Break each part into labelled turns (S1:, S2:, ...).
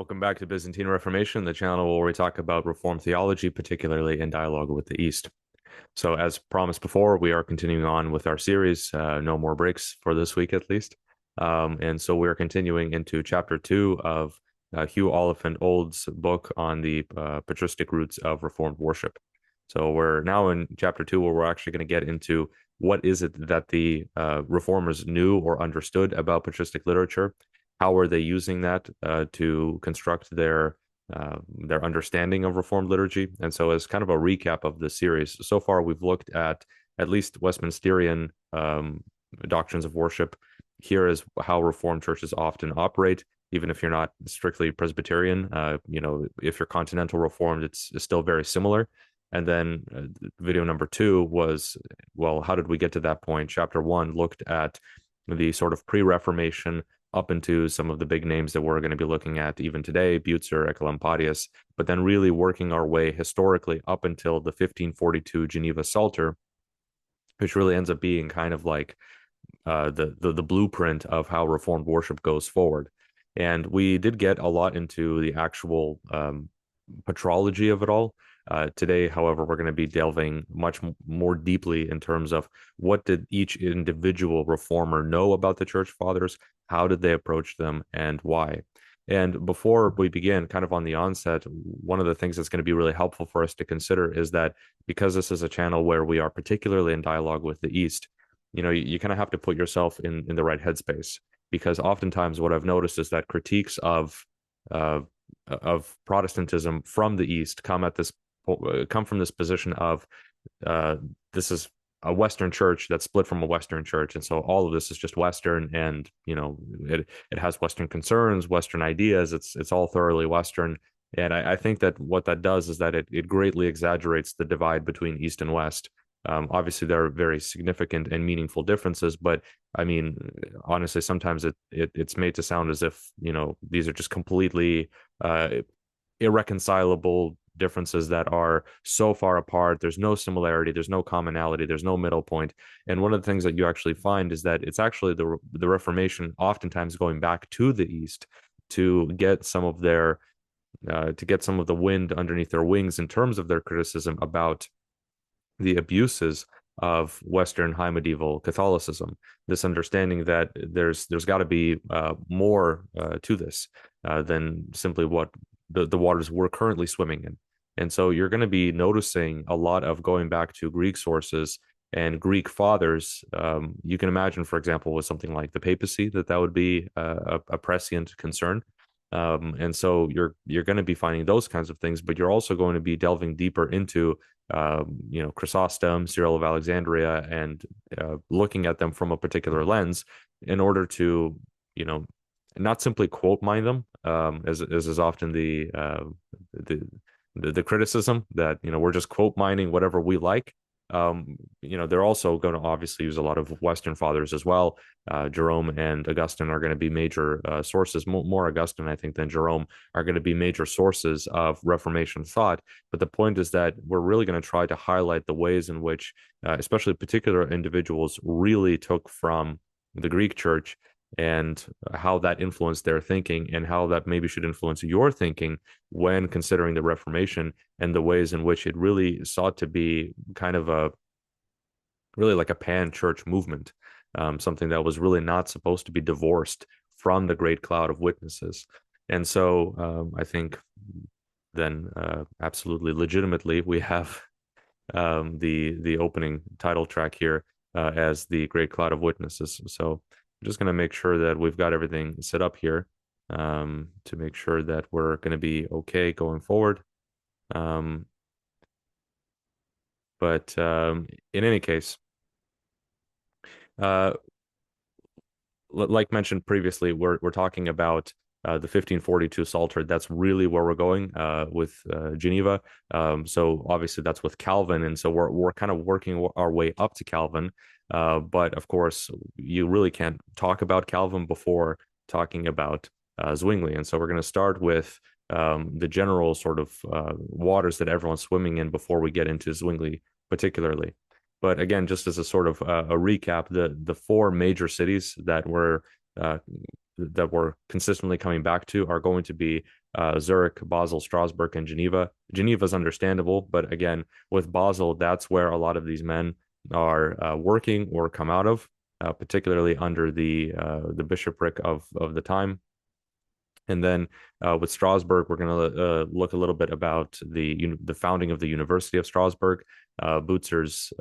S1: Welcome back to Byzantine Reformation, the channel where we talk about Reformed theology, particularly in dialogue with the East. So, as promised before, we are continuing on with our series, no more breaks for this week at least. And so we're continuing into chapter 2 of Hughes Oliphint Old's book on the patristic roots of Reformed worship. So we're now in chapter 2 where we're actually going to get into what is it that the reformers knew or understood about patristic literature. How are they using that to construct their understanding of Reformed liturgy? And so, as kind of a recap of the series, so far we've looked at least Westminsterian doctrines of worship. Here is how Reformed churches often operate, even if you're not strictly Presbyterian. If you're Continental Reformed, it's still very similar. And then video number 2 was, well, how did we get to that point? Chapter 1 looked at the sort of pre-Reformation up into some of the big names that we're going to be looking at even today, Bucer, Oecolampadius, but then really working our way historically up until the 1542 Geneva Psalter, which really ends up being kind of like the blueprint of how Reformed worship goes forward. And we did get a lot into the actual patrology of it all. Today, however, we're going to be delving much more deeply in terms of what did each individual reformer know about the church fathers, how did they approach them, and why. And before we begin, kind of on the onset, one of the things that's going to be really helpful for us to consider is that because this is a channel where we are particularly in dialogue with the East, you kind of have to put yourself in the right headspace, because oftentimes what I've noticed is that critiques of Protestantism from the East come from this position of this is a Western church that's split from a Western church, and so all of this is just Western, and it has Western concerns, Western ideas. It's all thoroughly Western, and I think that what that does is that it greatly exaggerates the divide between East and West. Obviously, there are very significant and meaningful differences, but I mean, honestly, sometimes it's made to sound as if these are just completely irreconcilable differences that are so far apart. There's no similarity, there's no commonality, there's no middle point. And one of the things that you actually find is that it's actually the Reformation oftentimes going back to the East to get some of their to get some of the wind underneath their wings in terms of their criticism about the abuses of Western high medieval Catholicism. This understanding that there's got to be more to this than simply what the waters we're currently swimming in. And so you're going to be noticing a lot of going back to Greek sources and Greek fathers. You can imagine, for example, with something like the papacy, that would be a prescient concern. And so you're going to be finding those kinds of things, but you're also going to be delving deeper into Chrysostom, Cyril of Alexandria, and looking at them from a particular lens in order to not simply quote mine them, as is often the criticism that we're just quote mining whatever we like. They're also going to obviously use a lot of Western fathers as well. Jerome and Augustine are going to be major sources. More Augustine, I think, than Jerome are going to be major sources of Reformation thought. But the point is that we're really going to try to highlight the ways in which, especially particular individuals, really took from the Greek church and how that influenced their thinking and how that maybe should influence your thinking when considering the Reformation and the ways in which it really sought to be kind of really like a pan-church movement, something that was really not supposed to be divorced from the great cloud of witnesses. And so I think then absolutely legitimately we have the opening title track here as the great cloud of witnesses. So I'm just going to make sure that we've got everything set up here to make sure that we're going to be okay going forward. But in any case, like mentioned previously, we're talking about the 1542 Psalter. That's really where we're going with Geneva. So obviously that's with Calvin, and so we're kind of working our way up to Calvin. But of course, you really can't talk about Calvin before talking about Zwingli, and so we're going to start with the general sort of waters that everyone's swimming in before we get into Zwingli particularly. But again, just as a sort of a recap, the four major cities that we're consistently coming back to are going to be Zurich, Basel, Strasbourg, and Geneva. Geneva is understandable, but again, with Basel, that's where a lot of these men are working or come out of, particularly under the bishopric of the time. And then with Strasbourg, we're going to look a little bit about the founding of the University of Strasbourg, Bucer's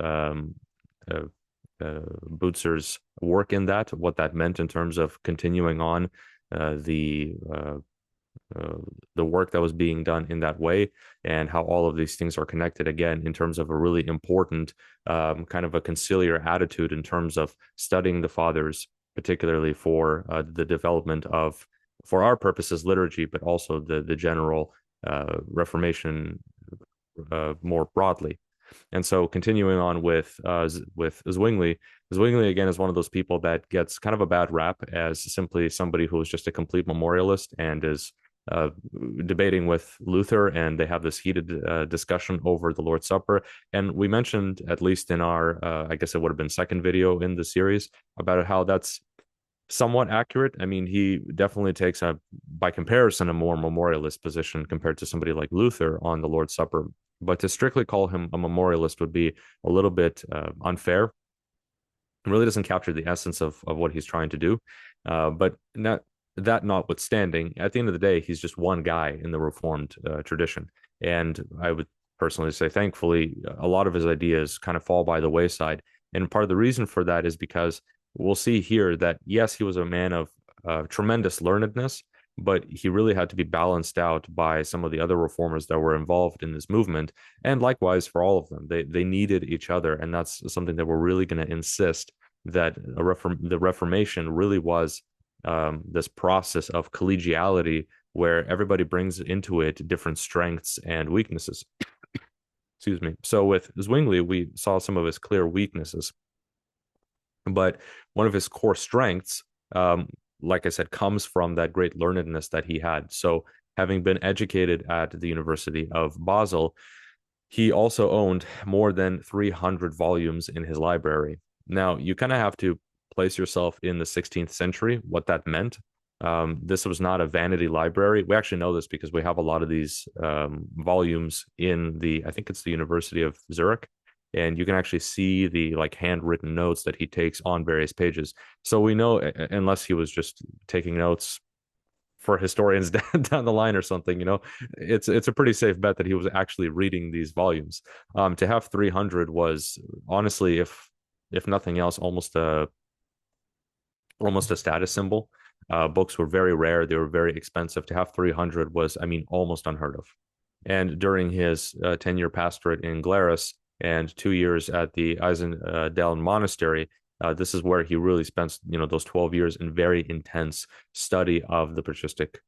S1: Bucer's work in that, what that meant in terms of continuing on uh, the uh, the work that was being done in that way, and how all of these things are connected again in terms of a really important kind of a conciliar attitude in terms of studying the fathers, particularly for the development of, for our purposes, liturgy, but also the general Reformation more broadly. And so continuing on with Zwingli, Zwingli again is one of those people that gets kind of a bad rap as simply somebody who is just a complete memorialist and is uh, debating with Luther, and they have this heated discussion over the Lord's Supper. And we mentioned, at least in our, I guess it would have been second video in the series, about how that's somewhat accurate. I mean, he definitely takes by comparison, a more memorialist position compared to somebody like Luther on the Lord's Supper. But to strictly call him a memorialist would be a little bit unfair. It really doesn't capture the essence of what he's trying to do. But that notwithstanding, at the end of the day, he's just one guy in the Reformed tradition. And I would personally say, thankfully, a lot of his ideas kind of fall by the wayside. And part of the reason for that is because we'll see here that, yes, he was a man of tremendous learnedness, but he really had to be balanced out by some of the other reformers that were involved in this movement. And likewise for all of them, they needed each other. And that's something that we're really going to insist, that the Reformation really was this process of collegiality where everybody brings into it different strengths and weaknesses. Excuse me. So with Zwingli, we saw some of his clear weaknesses, but one of his core strengths, like I said, comes from that great learnedness that he had. So having been educated at the University of Basel, he also owned more than 300 volumes in his library. Now, you kind of have to place yourself in the 16th century, what that meant. This was not a vanity library. We actually know this because we have a lot of these volumes in I think it's the University of Zurich, and you can actually see the like handwritten notes that he takes on various pages. So we know, unless he was just taking notes for historians down the line or something, it's a pretty safe bet that he was actually reading these volumes. To have 300 was honestly, if nothing else, almost a status symbol. Books were very rare. They were very expensive. To have 300 was, I mean, almost unheard of. And during his 10-year pastorate in Glarus and 2 years at the Eisendeln Monastery, this is where he really spent, those 12 years in very intense study of the patristic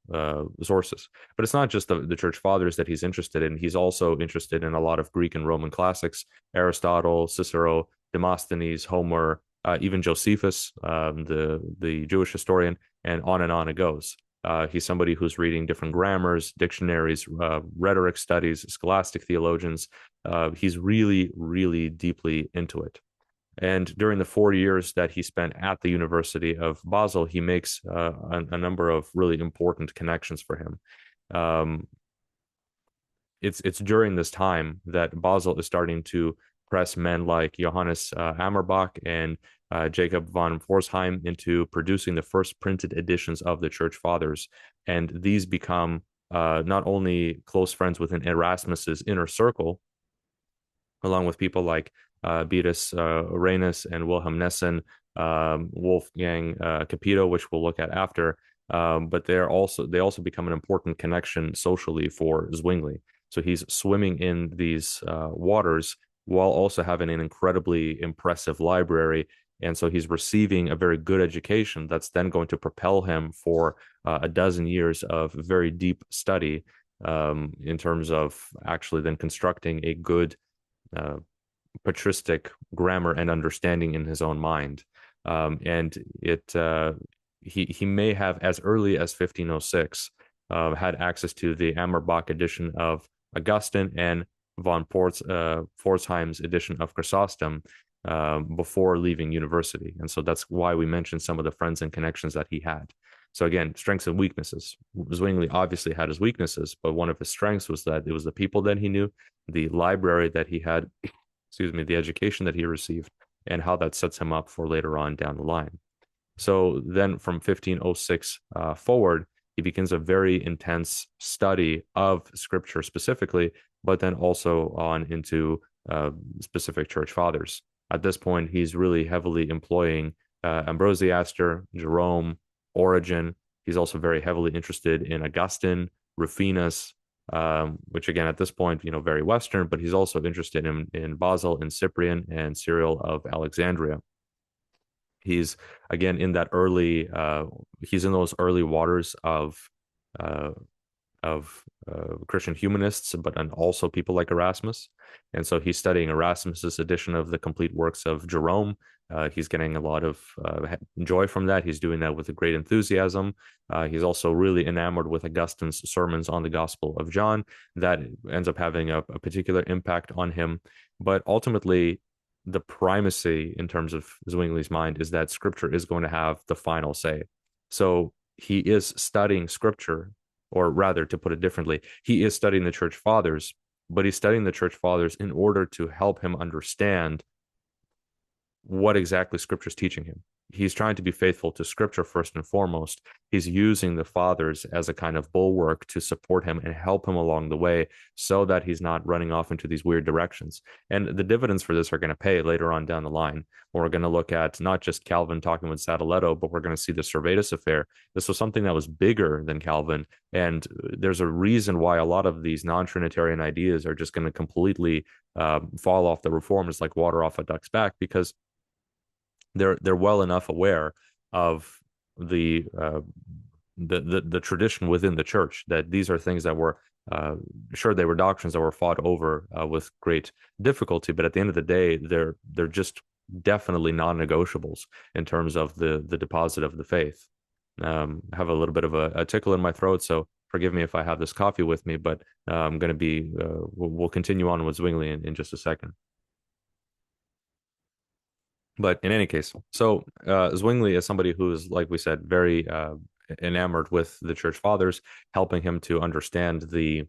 S1: sources. But it's not just the church fathers that he's interested in. He's also interested in a lot of Greek and Roman classics: Aristotle, Cicero, Demosthenes, Homer, even Josephus, the Jewish historian, and on it goes. He's somebody who's reading different grammars, dictionaries, rhetoric studies, scholastic theologians. He's really, really deeply into it. And during the 4 years that he spent at the University of Basel, he makes a number of really important connections for him. It's during this time that Basel is starting to press men like Johannes Amerbach and Jacob von Pforzheim into producing the first printed editions of the Church Fathers. And these become not only close friends within Erasmus's inner circle, along with people like Beatus Arenas and Wilhelm Nessen, Wolfgang Capito, which we'll look at after, but they also become an important connection socially for Zwingli. So he's swimming in these waters while also having an incredibly impressive library. And so he's receiving a very good education that's then going to propel him for a dozen years of very deep study in terms of actually then constructing a good patristic grammar and understanding in his own mind. And he may have, as early as 1506, had access to the Amerbach edition of Augustine and von Pforzheim's edition of Chrysostom before leaving university. And so that's why we mentioned some of the friends and connections that he had. So again, strengths and weaknesses. Zwingli obviously had his weaknesses, but one of his strengths was that it was the people that he knew, the library that he had, excuse me, the education that he received, and how that sets him up for later on down the line. So then from 1506 forward, he begins a very intense study of scripture specifically, but then also on into specific church fathers. At this point, he's really heavily employing Ambrosiaster, Jerome, Origen. He's also very heavily interested in Augustine, Rufinus, which again at this point, very Western, but he's also interested in Basil and Cyprian and Cyril of Alexandria. He's again in that early he's in those early waters uh, Christian humanists, but and also people like Erasmus. And so he's studying Erasmus's edition of the complete works of Jerome. He's getting a lot of joy from that. He's doing that with a great enthusiasm. He's also really enamored with Augustine's sermons on the Gospel of John. That ends up having a particular impact on him. But ultimately, the primacy in terms of Zwingli's mind is that scripture is going to have the final say. So he is studying scripture, or rather, to put it differently, he is studying the church fathers, but he's studying the church fathers in order to help him understand what exactly scripture is teaching him. He's trying to be faithful to scripture first and foremost. He's using the fathers as a kind of bulwark to support him and help him along the way so that he's not running off into these weird directions. And the dividends for this are going to pay later on down the line. We're going to look at not just Calvin talking with Sadoleto, but we're going to see the Servetus affair. This was something that was bigger than Calvin. And there's a reason why a lot of these non-Trinitarian ideas are just going to completely fall off the reformers like water off a duck's back, because they're well enough aware of the tradition within the church that these are things that were sure, they were doctrines that were fought over with great difficulty, but at the end of the day, they're just definitely non-negotiables in terms of the deposit of the faith. I have a little bit of a tickle in my throat, so forgive me if I have this coffee with me, but I'm going to be we'll continue on with Zwingli in just a second. But in any case, so Zwingli is somebody who is, like we said, very enamored with the church fathers, helping him to understand the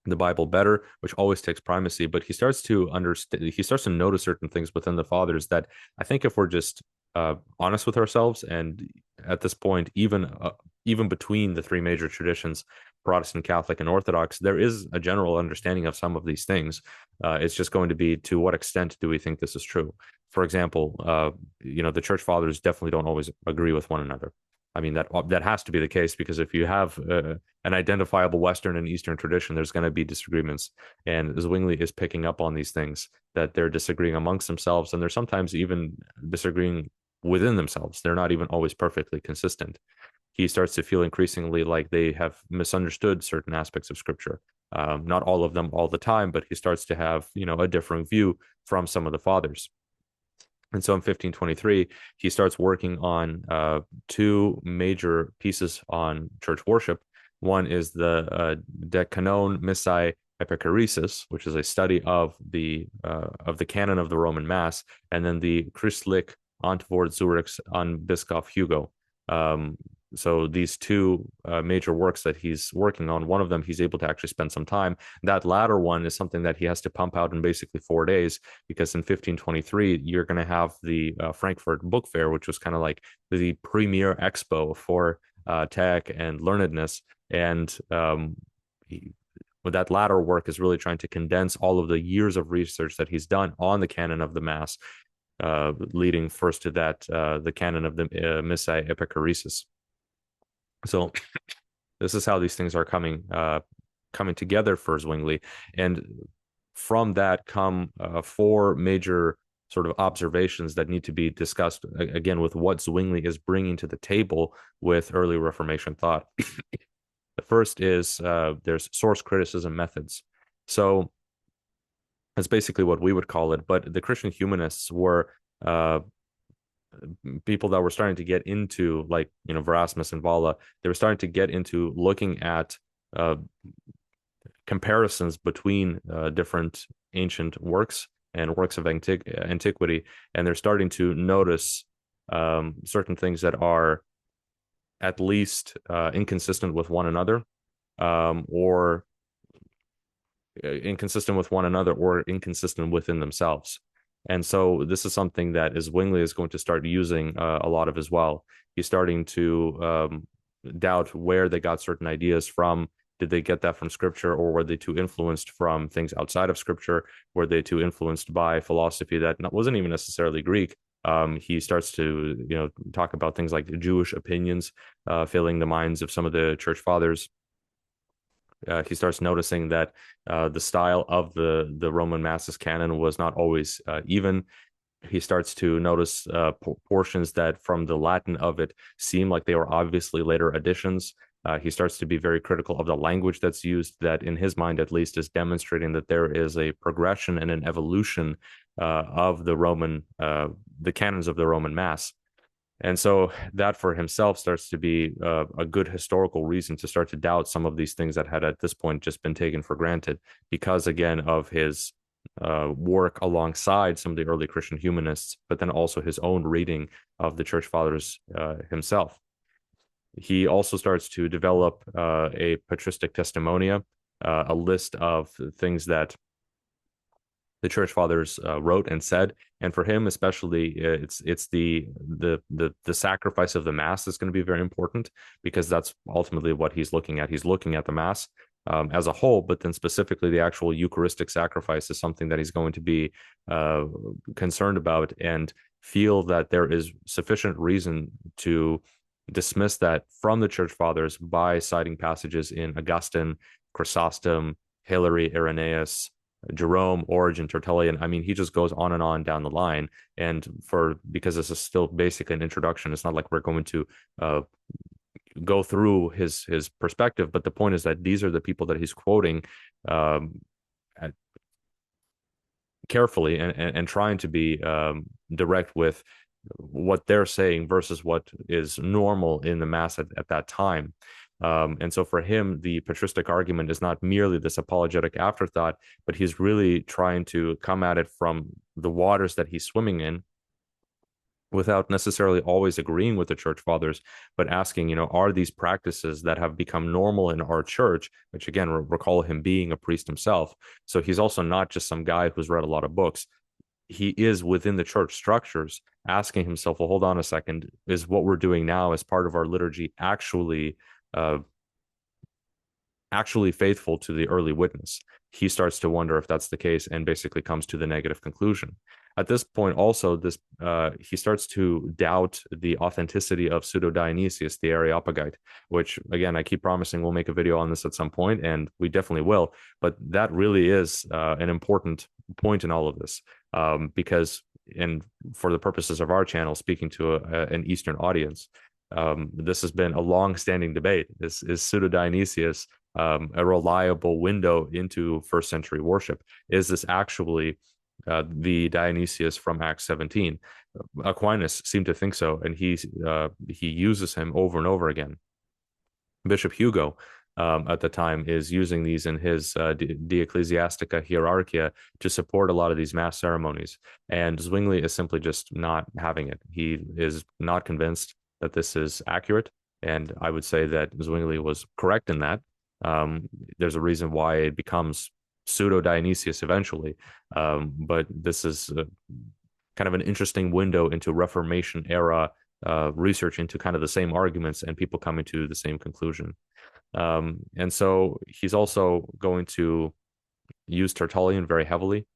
S1: Bible better, which always takes primacy. But he starts to understand, he starts to notice certain things within the fathers that I think, if we're just honest with ourselves, and at this point, even between the three major traditions, Protestant, Catholic, and Orthodox, there is a general understanding of some of these things. It's just going to be, to what extent do we think this is true? For example, the church fathers definitely don't always agree with one another. I mean, that has to be the case, because if you have an identifiable Western and Eastern tradition, there's going to be disagreements. And Zwingli is picking up on these things, that they're disagreeing amongst themselves, and they're sometimes even disagreeing within themselves. They're not even always perfectly consistent. He starts to feel increasingly like they have misunderstood certain aspects of scripture. Not all of them all the time, but he starts to have, a different view from some of the fathers. And so in 1523, he starts working on two major pieces on church worship. One is the De Canon Missae Epicuresis, which is a study of the canon of the Roman Mass, and then the Christlich Antwort Zurichs an Bischof Hugo. So these two major works that he's working on, one of them he's able to actually spend some time. That latter one is something that he has to pump out in basically 4 days, because in 1523, you're going to have the Frankfurt Book Fair, which was kind of like the premier expo for tech and learnedness. And with that latter work is really trying to condense all of the years of research that he's done on the canon of the Mass, leading first to that, the canon of the Missae Epicuresis. So this is how these things are coming together for Zwingli. And from that come four major sort of observations that need to be discussed, again, with what Zwingli is bringing to the table with early Reformation thought. The first is there's source criticism methods. So that's basically what we would call it. But the Christian humanists were people that were starting to get into, like, Erasmus and Valla. They were starting to get into looking at comparisons between different ancient works and works of antiquity, and they're starting to notice certain things that are at least inconsistent with one another, or inconsistent with one another, or inconsistent within themselves. And so this is something that Zwingli is going to start using a lot of as well. He's starting to doubt where they got certain ideas from. Did they get that from scripture, or were they too influenced from things outside of scripture? Were they too influenced by philosophy that wasn't even necessarily Greek? He starts to, talk about things like Jewish opinions filling the minds of some of the church fathers. He starts noticing that the style of the Roman Mass's canon was not always even. He starts to notice portions that from the Latin of it seem like they were obviously later additions. He starts to be very critical of the language that's used, that in his mind at least is demonstrating that there is a progression and an evolution of the canons of the Roman Mass. And so that for himself starts to be a good historical reason to start to doubt some of these things that had at this point just been taken for granted, because again of his work alongside some of the early Christian humanists, but then also his own reading of the church fathers himself. He also starts to develop a patristic testimonia, a list of things that the church fathers wrote and said. And for him especially, it's the sacrifice of the mass that's going to be very important, because that's ultimately what he's looking at. He's looking at the mass as a whole, but then specifically the actual Eucharistic sacrifice is something that he's going to be concerned about, and feel that there is sufficient reason to dismiss that from the church fathers by citing passages in Augustine, Chrysostom, Hilary, Irenaeus, Jerome, Origen, Tertullian. I mean, he just goes on and on down the line. And because this is still basically an introduction, it's not like we're going to go through his perspective. But the point is that these are the people that he's quoting carefully, and trying to be direct with what they're saying versus what is normal in the mass at that time. And so for him, the patristic argument is not merely this apologetic afterthought, but he's really trying to come at it from the waters that he's swimming in, without necessarily always agreeing with the church fathers, but asking, are these practices that have become normal in our church, which again, recall him being a priest himself. So he's also not just some guy who's read a lot of books. He is within the church structures asking himself, well, hold on a second, is what we're doing now as part of our liturgy actually faithful to the early witness? He starts to wonder if that's the case, and basically comes to the negative conclusion. At this point, also, he starts to doubt the authenticity of Pseudo-Dionysius, the Areopagite, which, again, I keep promising we'll make a video on this at some point, and we definitely will. But that really is an important point in all of this, because, and for the purposes of our channel, speaking to an Eastern audience, this has been a long-standing debate. Is Pseudo-Dionysius a reliable window into first century worship? Is this actually the Dionysius from Acts 17? Aquinas seemed to think so, and he uses him over and over again. Bishop Hugo at the time is using these in his De Ecclesiastica Hierarchia to support a lot of these mass ceremonies, and Zwingli is simply just not having it. He is not convinced that this is accurate, and I would say that Zwingli was correct in that. There's a reason why it becomes Pseudo-Dionysius eventually, but this is kind of an interesting window into Reformation era research into kind of the same arguments and people coming to the same conclusion. And so he's also going to use Tertullian very heavily.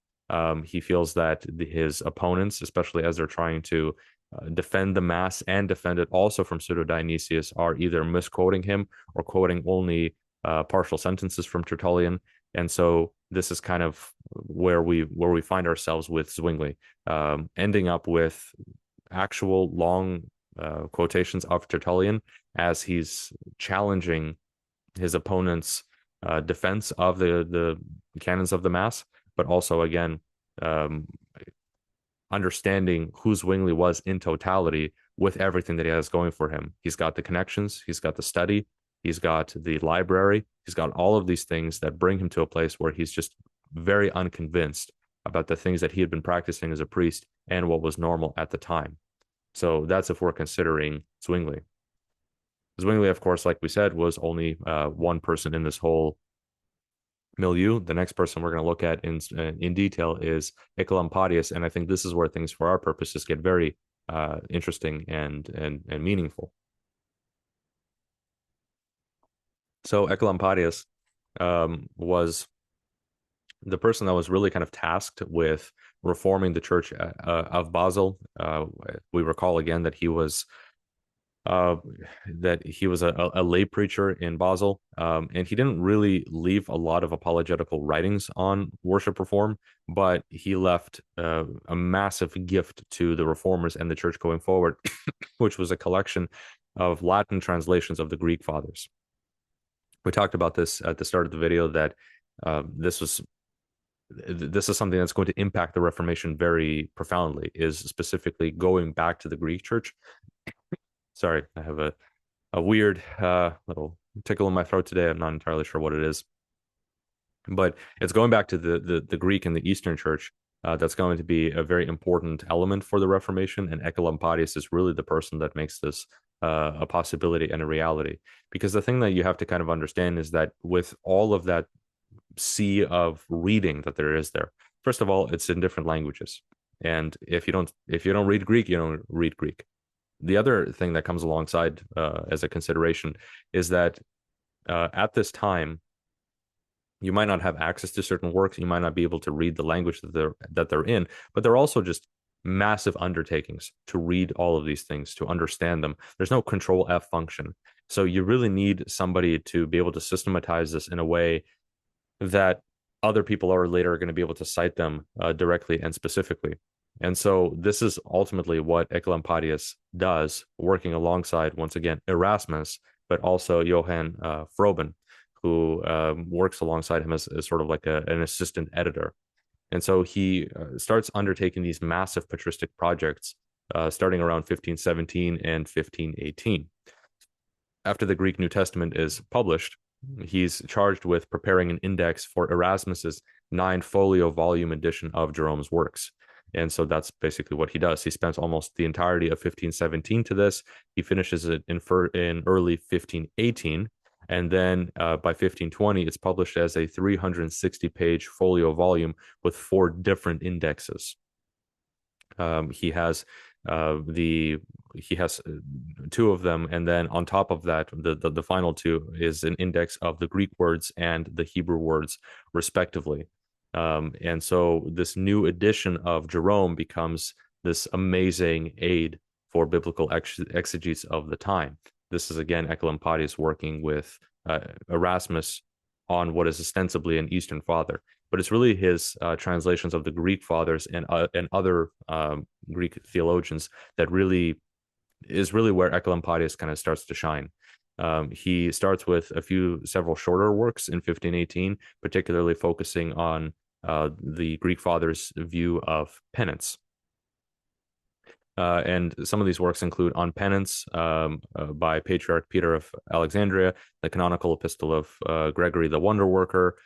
S1: He feels that his opponents, especially as they're trying to defend the mass and defend it also from Pseudo-Dionysius, are either misquoting him or quoting only partial sentences from Tertullian. And so this is kind of where we find ourselves with Zwingli, ending up with actual long quotations of Tertullian as he's challenging his opponent's defense of the canons of the mass, but also again understanding who Zwingli was in totality with everything that he has going for him. He's got the connections, he's got the study, he's got the library, he's got all of these things that bring him to a place where he's just very unconvinced about the things that he had been practicing as a priest and what was normal at the time. So that's if we're considering Zwingli. Zwingli, of course, like we said, was only one person in this whole milieu. The next person we're going to look at in detail is Oecolampadius, and I think this is where things, for our purposes, get very interesting and meaningful. So Oecolampadius was the person that was really kind of tasked with reforming the Church of Basel. We recall again that he was uh, a lay preacher in Basel, and he didn't really leave a lot of apologetical writings on worship reform, but he left a massive gift to the reformers and the church going forward, which was a collection of Latin translations of the Greek fathers. We talked about this at the start of the video, that this is something that's going to impact the Reformation very profoundly, is specifically going back to the Greek church. Sorry, I have a weird little tickle in my throat today. I'm not entirely sure what it is, but it's going back to the Greek and the Eastern church. That's going to be a very important element for the Reformation, and Oecolampadius is really the person that makes this a possibility and a reality. Because the thing that you have to kind of understand is that with all of that sea of reading that there is there, first of all, it's in different languages, and if you don't read Greek, you don't read Greek. The other thing that comes alongside as a consideration is that at this time, you might not have access to certain works. You might not be able to read the language that they're in, but they're also just massive undertakings to read all of these things, to understand them. There's no control F function. So you really need somebody to be able to systematize this in a way that other people are later going to be able to cite them directly and specifically. And so this is ultimately what Oecolampadius does, working alongside, once again, Erasmus, but also Johann Froben, who works alongside him as sort of like an assistant editor. And so he starts undertaking these massive patristic projects starting around 1517 and 1518. After the Greek New Testament is published, he's charged with preparing an index for Erasmus's 9-folio volume edition of Jerome's works. And so that's basically what he does. He spends almost the entirety of 1517 to this. He finishes it in early 1518. And then by 1520, it's published as a 360-page folio volume with 4 different indexes. He has 2 of them, and then on top of that, the final 2 is an index of the Greek words and the Hebrew words, respectively. And so this new edition of Jerome becomes this amazing aid for biblical exegetes of the time. This is, again, Oecolampadius working with Erasmus on what is ostensibly an Eastern father, but it's really his translations of the Greek fathers and other Greek theologians that really is really where Oecolampadius kind of starts to shine. He starts with several shorter works in 1518, particularly focusing on the Greek fathers' view of penance. And some of these works include On Penance by Patriarch Peter of Alexandria, the canonical epistle of Gregory the Wonder Worker.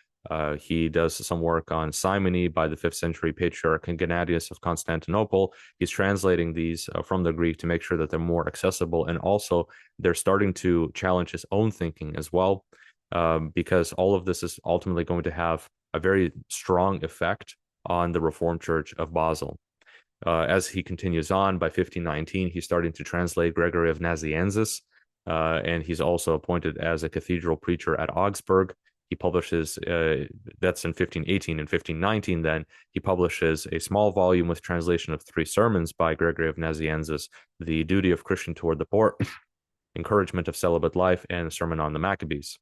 S1: He does some work on Simony by the 5th century Patriarch Gennadius of Constantinople. He's translating these from the Greek to make sure that they're more accessible, and also they're starting to challenge his own thinking as well, because all of this is ultimately going to have a very strong effect on the Reformed Church of Basel. As he continues on, by 1519, he's starting to translate Gregory of Nazianzus, and he's also appointed as a cathedral preacher at Augsburg. He publishes, that's in 1518. In 1519, then, he publishes a small volume with translation of 3 sermons by Gregory of Nazianzus: The Duty of Christian Toward the Poor, Encouragement of Celibate Life, and Sermon on the Maccabees.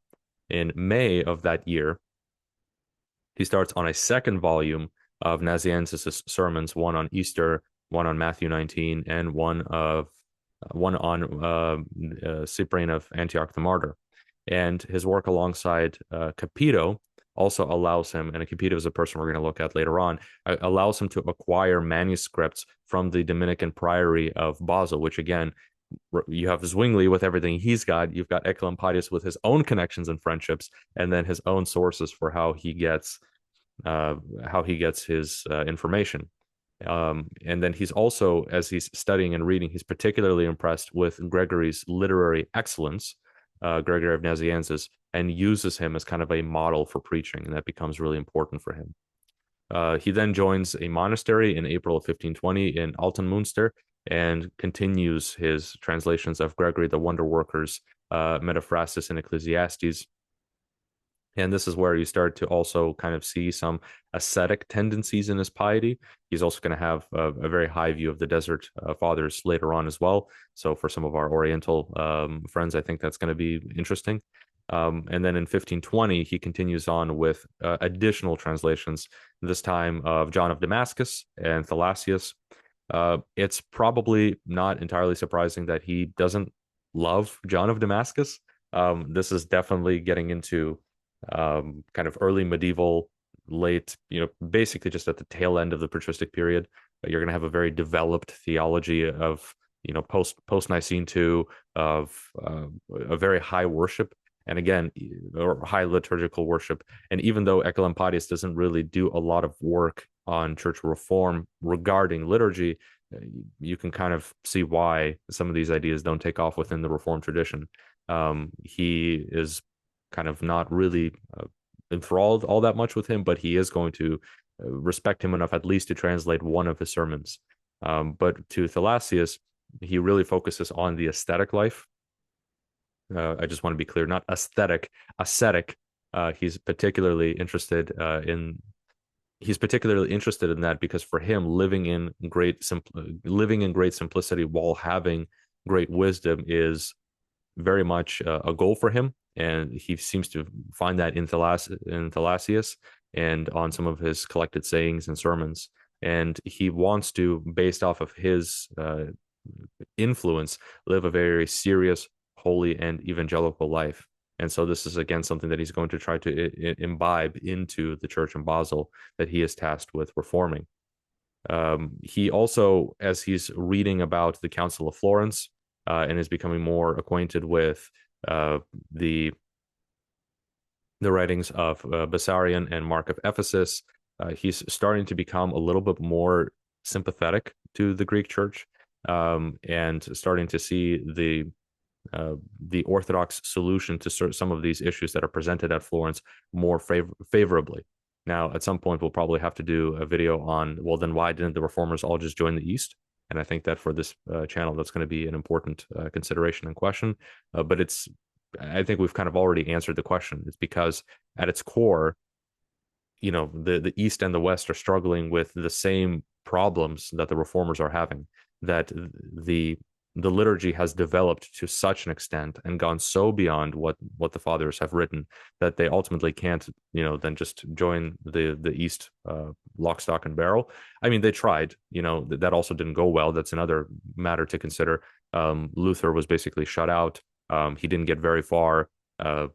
S1: In May of that year, he starts on a second volume of Nazianzus' sermons, one on Easter, one on Matthew 19, and one on Cyprian of Antioch the Martyr. And his work alongside Capito also allows him, and Capito is a person we're going to look at later on, allows him to acquire manuscripts from the Dominican Priory of Basel, which, again, you have Zwingli with everything he's got. You've got Oecolampadius with his own connections and friendships, and then his own sources for how he gets his information. And then he's also, as he's studying and reading, he's particularly impressed with Gregory's literary excellence, Gregory of Nazianzus, and uses him as kind of a model for preaching, and that becomes really important for him. He then joins a monastery in April of 1520 in Altenmünster and continues his translations of Gregory the Wonder Worker's Metaphrasis and Ecclesiastes. And this is where you start to also kind of see some ascetic tendencies in his piety. He's also going to have a very high view of the Desert Fathers later on as well. So for some of our Oriental friends, I think that's going to be interesting. And then in 1520, he continues on with additional translations, this time of John of Damascus and Thalassius. It's probably not entirely surprising that he doesn't love John of Damascus. This is definitely getting into kind of early medieval, late, basically just at the tail end of the patristic period. You're going to have a very developed theology of, post-Nicene II, of a very high worship. And again, or high liturgical worship. And even though Oecolampadius doesn't really do a lot of work on church reform regarding liturgy, you can kind of see why some of these ideas don't take off within the Reformed tradition. He is kind of not really enthralled all that much with him, but he is going to respect him enough at least to translate one of his sermons. But to Thalassius, he really focuses on the ascetic life. I just want to be clear, not aesthetic, ascetic. He's particularly interested in that because for him, living in great simplicity while having great wisdom is very much a goal for him, and he seems to find that in Thalassius and on some of his collected sayings and sermons. And he wants to, based off of his influence, live a very serious, holy, and evangelical life. And so this is, again, something that he's going to try to imbibe into the church in Basel that he is tasked with reforming. He also, as he's reading about the Council of Florence and is becoming more acquainted with the writings of Bessarion and Mark of Ephesus, he's starting to become a little bit more sympathetic to the Greek church and starting to see the Orthodox solution to some of these issues that are presented at Florence more favorably. Now, at some point, we'll probably have to do a video on, well, then why didn't the reformers all just join the East? And I think that for this channel, that's going to be an important consideration and question. But I think we've kind of already answered the question. It's because at its core, the East and the West are struggling with the same problems that the reformers are having, that the liturgy has developed to such an extent and gone so beyond what the fathers have written that they ultimately can't, then just join the East lock, stock, and barrel. I mean, they tried, that also didn't go well. That's another matter to consider. Luther was basically shut out. He didn't get very far. The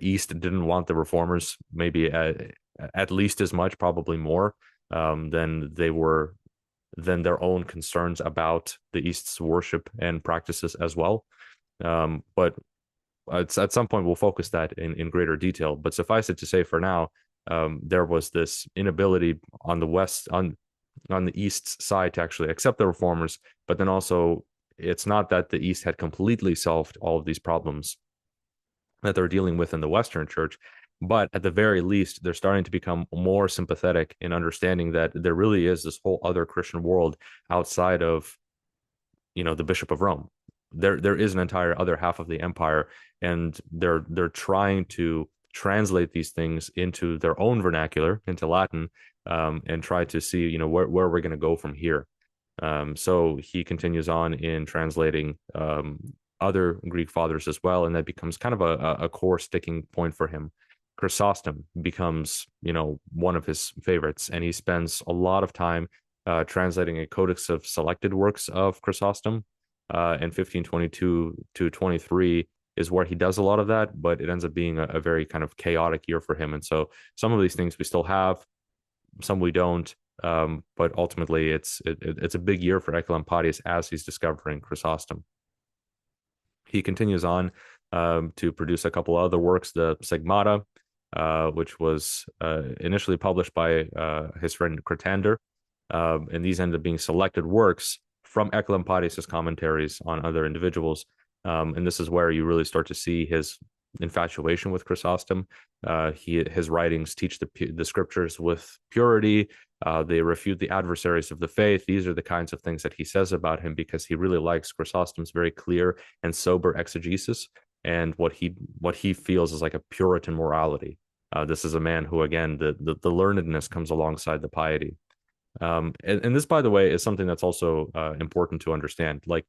S1: East didn't want the reformers maybe at least as much, probably more than their own concerns about the East's worship and practices as well. But at some point, we'll focus that in greater detail. But suffice it to say, for now, there was this inability on the West, on the East's side, to actually accept the reformers. But then also, it's not that the East had completely solved all of these problems that they're dealing with in the Western Church. But at the very least, they're starting to become more sympathetic in understanding that there really is this whole other Christian world outside of, the Bishop of Rome. There is an entire other half of the empire, and they're trying to translate these things into their own vernacular, into Latin, and try to see, where we're going to go from here. So he continues on in translating other Greek fathers as well, and that becomes kind of a core sticking point for him. Chrysostom becomes, one of his favorites, and he spends a lot of time translating a codex of selected works of Chrysostom. And 1522 to 23 is where he does a lot of that, but it ends up being a very kind of chaotic year for him. And so some of these things we still have, some we don't. But ultimately, it's a big year for Oecolampadius as he's discovering Chrysostom. He continues on to produce a couple other works, the Segmata, which was initially published by his friend Cratander, and these ended up being selected works from Oecolampadius' commentaries on other individuals. And this is where you really start to see his infatuation with Chrysostom. His writings teach the scriptures with purity. They refute the adversaries of the faith. These are the kinds of things that he says about him because he really likes Chrysostom's very clear and sober exegesis and what he feels is like a Puritan morality. This is a man who, again, the learnedness comes alongside the piety. And this, by the way, is something that's also important to understand. Like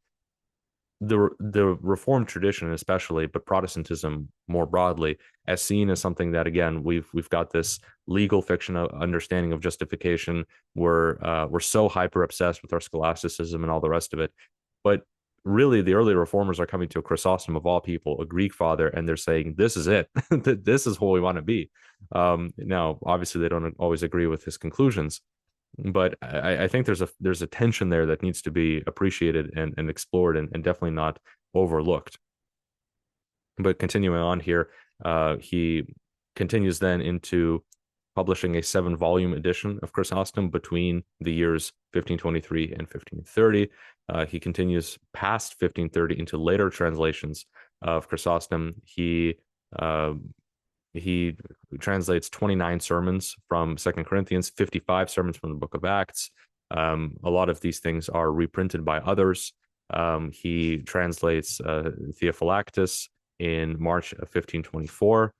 S1: the Reformed tradition, especially, but Protestantism more broadly, as seen as something that, again, we've got this legal fiction understanding of justification. We're so hyper obsessed with our scholasticism and all the rest of it, but really the early reformers are coming to a Chrysostom of all people, a Greek father, and they're saying this is it. This is who we want to be. Now, obviously, they don't always agree with his conclusions, but I think there's a tension there that needs to be appreciated and explored and definitely not overlooked. But continuing on here, he continues then into publishing a 7-volume edition of Chrysostom between the years 1523 and 1530. He continues past 1530 into later translations of Chrysostom. He translates 29 sermons from 2 Corinthians, 55 sermons from the book of Acts. A lot of these things are reprinted by others. He translates Theophylactus in March of 1524.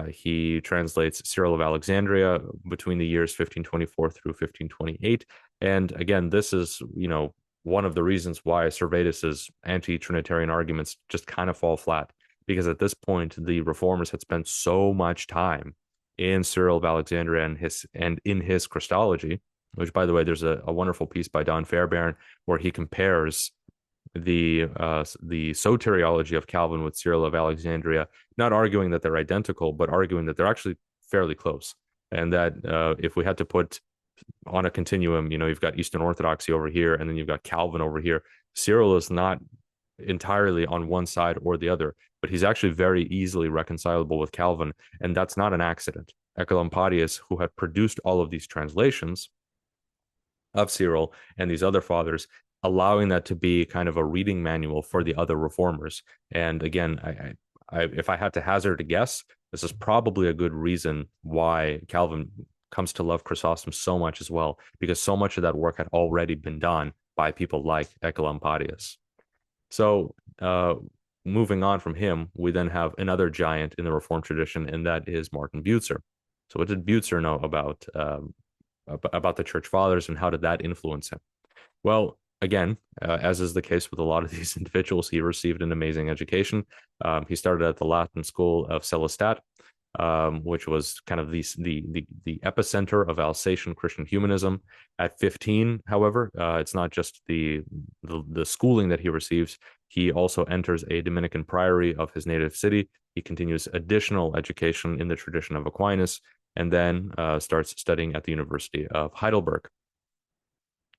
S1: He translates Cyril of Alexandria between the years 1524 through 1528. And again, this is, one of the reasons why Servetus's anti-Trinitarian arguments just kind of fall flat, because at this point, the reformers had spent so much time in Cyril of Alexandria and in his Christology, which, by the way, there's a wonderful piece by Don Fairbairn where he compares the soteriology of Calvin with Cyril of Alexandria, not arguing that they're identical, but arguing that they're actually fairly close. And that if we had to put on a continuum, you've got Eastern Orthodoxy over here, and then you've got Calvin over here. Cyril is not entirely on one side or the other, but he's actually very easily reconcilable with Calvin, and that's not an accident. Oecolampadius, who had produced all of these translations of Cyril and these other fathers, allowing that to be kind of a reading manual for the other reformers. And again, if I had to hazard a guess, this is probably a good reason why Calvin comes to love Chrysostom so much as well, because so much of that work had already been done by people like Oecolampadius. So moving on from him, we then have another giant in the Reformed tradition, and that is Martin Bucer. So what did Bucer know about the Church Fathers, and how did that influence him? Well, again, as is the case with a lot of these individuals, he received an amazing education. He started at the Latin School of Celestat, which was kind of the epicenter of Alsatian Christian humanism. At 15, however, it's not just the schooling that he receives. He also enters a Dominican priory of his native city. He continues additional education in the tradition of Aquinas, and then starts studying at the University of Heidelberg.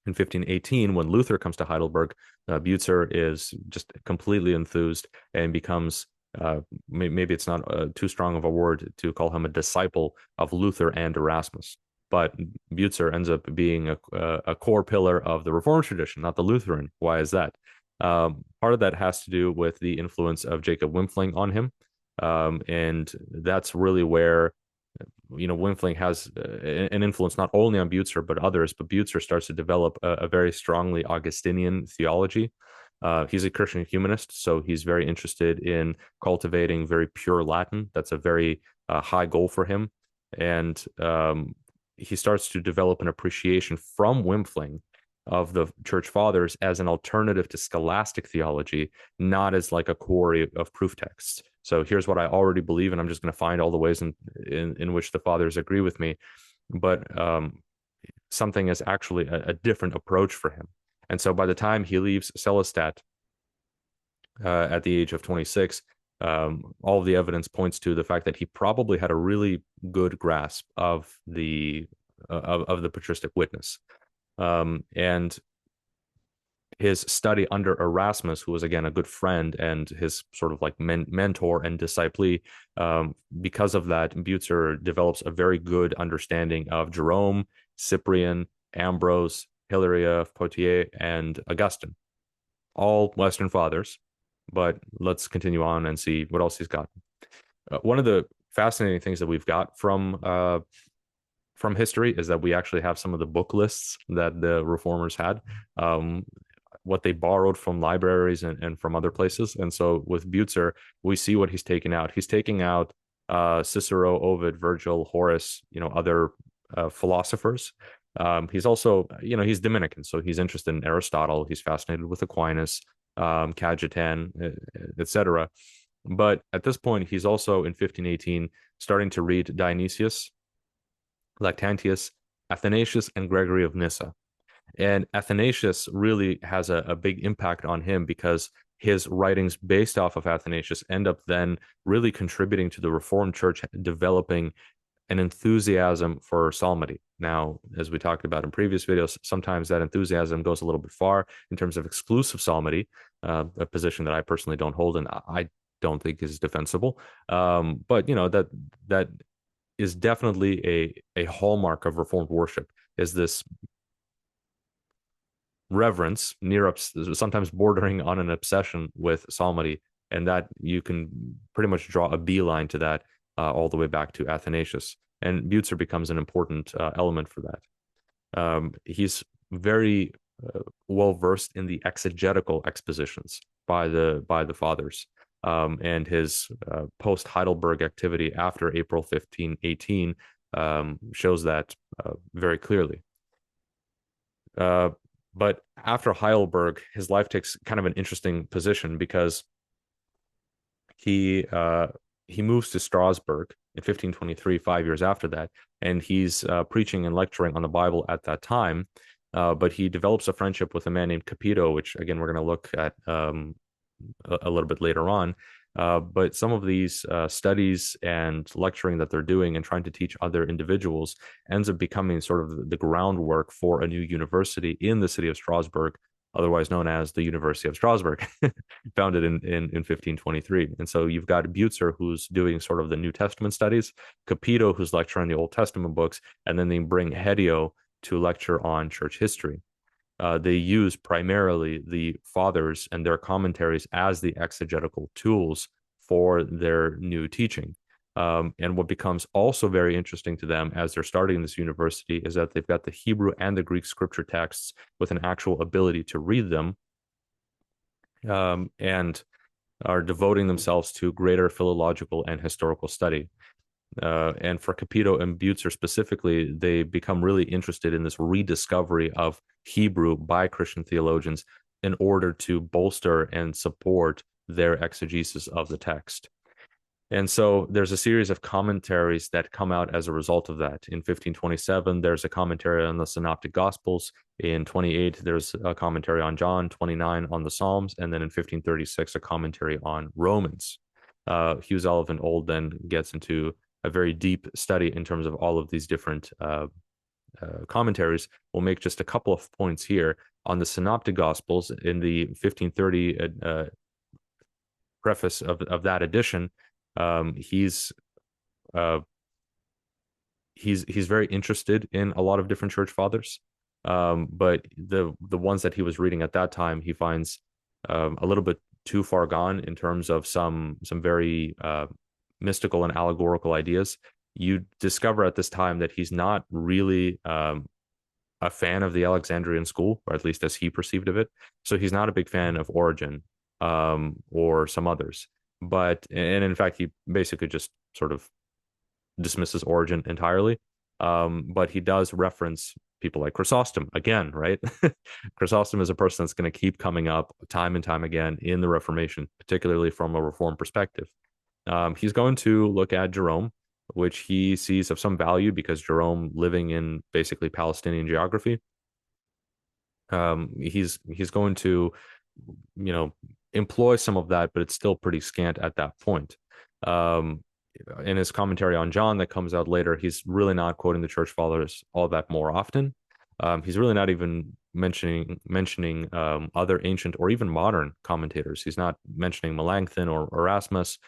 S1: In 1518, when Luther comes to Heidelberg, Bucer is just completely enthused and becomes, maybe it's not too strong of a word to call him a disciple of Luther and Erasmus, but Bucer ends up being a core pillar of the Reformed tradition, not the Lutheran. Why is that? Part of that has to do with the influence of Jacob Wimpfling on him, and that's really where Wimpfling has an influence not only on Bucer but others. But Bucer starts to develop a very strongly Augustinian theology. He's a Christian humanist, so he's very interested in cultivating very pure Latin. That's a very high goal for him, and he starts to develop an appreciation from Wimpfling of the Church Fathers as an alternative to scholastic theology, not as like a quarry of proof texts. So here's what I already believe, and I'm just going to find all the ways in which the fathers agree with me. But something is actually a different approach for him. And so by the time he leaves Celestat at the age of 26, all of the evidence points to the fact that he probably had a really good grasp of the patristic witness. And his study under Erasmus, who was again a good friend and his sort of like mentor and disciple, because of that, Bucer develops a very good understanding of Jerome, Cyprian, Ambrose, Hilary of Poitiers, and Augustine, all Western fathers. But let's continue on and see what else he's got. One of the fascinating things that we've got from history is that we actually have some of the book lists that the reformers had, um, what they borrowed from libraries and from other places. And so with Bucer, we see what he's taking out. He's taking out Cicero, Ovid, Virgil, Horace, other philosophers. He's also, he's Dominican, so he's interested in Aristotle. He's fascinated with Aquinas, Cajetan, etc. But at this point, he's also in 1518 starting to read Dionysius, Lactantius, Athanasius, and Gregory of Nyssa. And Athanasius really has a big impact on him because his writings based off of Athanasius end up then really contributing to the Reformed Church developing an enthusiasm for psalmody. Now, as we talked about in previous videos, sometimes that enthusiasm goes a little bit far in terms of exclusive psalmody, a position that I personally don't hold and I don't think is defensible. But that is definitely a hallmark of Reformed worship, is this reverence, sometimes bordering on an obsession with psalmody, and that you can pretty much draw a beeline to that all the way back to Athanasius. And Bucer becomes an important element for that. He's very well versed in the exegetical expositions by the fathers. And his post Heidelberg activity after April 1518 shows that very clearly. But after Heidelberg, his life takes kind of an interesting position because he moves to Strasbourg in 1523, 5 years after that, and he's preaching and lecturing on the Bible at that time. But he develops a friendship with a man named Capito, which again we're going to look at a little bit later on. But some of these studies and lecturing that they're doing and trying to teach other individuals ends up becoming sort of the groundwork for a new university in the city of Strasbourg, otherwise known as the University of Strasbourg, founded in 1523. And so you've got Bucer, who's doing sort of the New Testament studies, Capito, who's lecturing the Old Testament books, and then they bring Hedio to lecture on church history. They use primarily the fathers and their commentaries as the exegetical tools for their new teaching. And what becomes also very interesting to them as they're starting this university is that they've got the Hebrew and the Greek scripture texts with an actual ability to read them, and are devoting themselves to greater philological and historical study. And for Capito and Bucer specifically, they become really interested in this rediscovery of Hebrew by Christian theologians in order to bolster and support their exegesis of the text. And so there's a series of commentaries that come out as a result of that. In 1527, there's a commentary on the Synoptic Gospels. In 28, there's a commentary on John, 29 on the Psalms, and then in 1536, a commentary on Romans. Hughes Oliphint Old then gets into a very deep study in terms of all of these different commentaries. We'll make just a couple of points here on the Synoptic Gospels. In the 1530 preface of that edition, he's very interested in a lot of different church fathers, but the ones that he was reading at that time he finds a little bit too far gone in terms of some very mystical and allegorical ideas. You discover at this time that he's not really a fan of the Alexandrian school, or at least as he perceived of it. So he's not a big fan of Origen or some others. And in fact, he basically just sort of dismisses Origen entirely. But he does reference people like Chrysostom again, right? Chrysostom is a person that's going to keep coming up time and time again in the Reformation, particularly from a Reformed perspective. He's going to look at Jerome, which he sees of some value because Jerome, living in basically Palestinian geography, he's going to, employ some of that, but it's still pretty scant at that point. In his commentary on John that comes out later, he's really not quoting the church fathers all that more often. He's really not even mentioning other ancient or even modern commentators. He's not mentioning Melanchthon or Erasmus.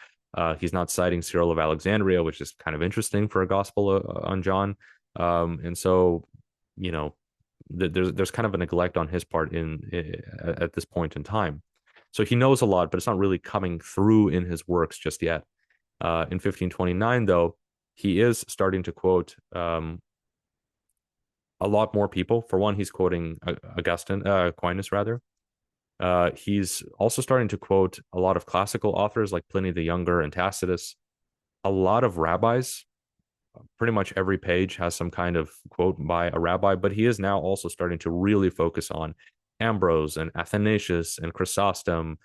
S1: He's not citing Cyril of Alexandria, which is kind of interesting for a gospel on John. And so, there's kind of a neglect on his part at this point in time. So he knows a lot, but it's not really coming through in his works just yet. In 1529, though, he is starting to quote a lot more people. For one, he's quoting Aquinas rather. He's also starting to quote a lot of classical authors like Pliny the Younger and Tacitus, a lot of rabbis. Pretty much every page has some kind of quote by a rabbi, but he is now also starting to really focus on Ambrose and Athanasius and Chrysostom.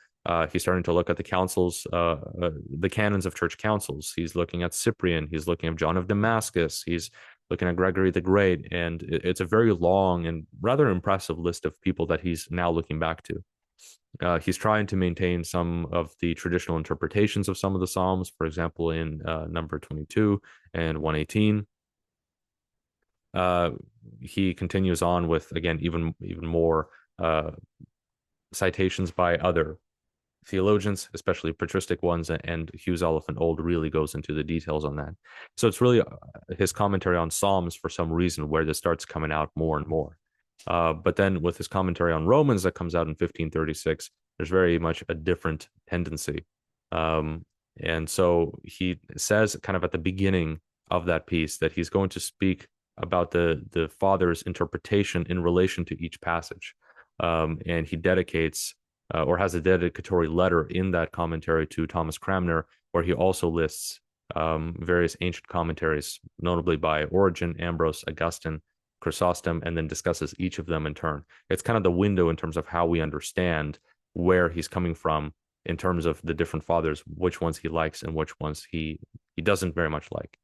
S1: He's starting to look at the councils, the canons of church councils. He's looking at Cyprian. He's looking at John of Damascus. He's looking at Gregory the Great. And it's a very long and rather impressive list of people that he's now looking back to. He's trying to maintain some of the traditional interpretations of some of the Psalms, for example, in number 22 and 118. He continues on with, again, even more citations by other theologians, especially patristic ones, and Hughes Oliphint Old really goes into the details on that. So it's really his commentary on Psalms for some reason where this starts coming out more and more. But then with his commentary on Romans that comes out in 1536, there's very much a different tendency. And so he says kind of at the beginning of that piece that he's going to speak about the father's interpretation in relation to each passage. And he dedicates or has a dedicatory letter in that commentary to Thomas Cranmer, where he also lists various ancient commentaries, notably by Origen, Ambrose, Augustine, Chrysostom, and then discusses each of them in turn. It's kind of the window in terms of how we understand where he's coming from in terms of the different fathers, which ones he likes and which ones he doesn't very much like.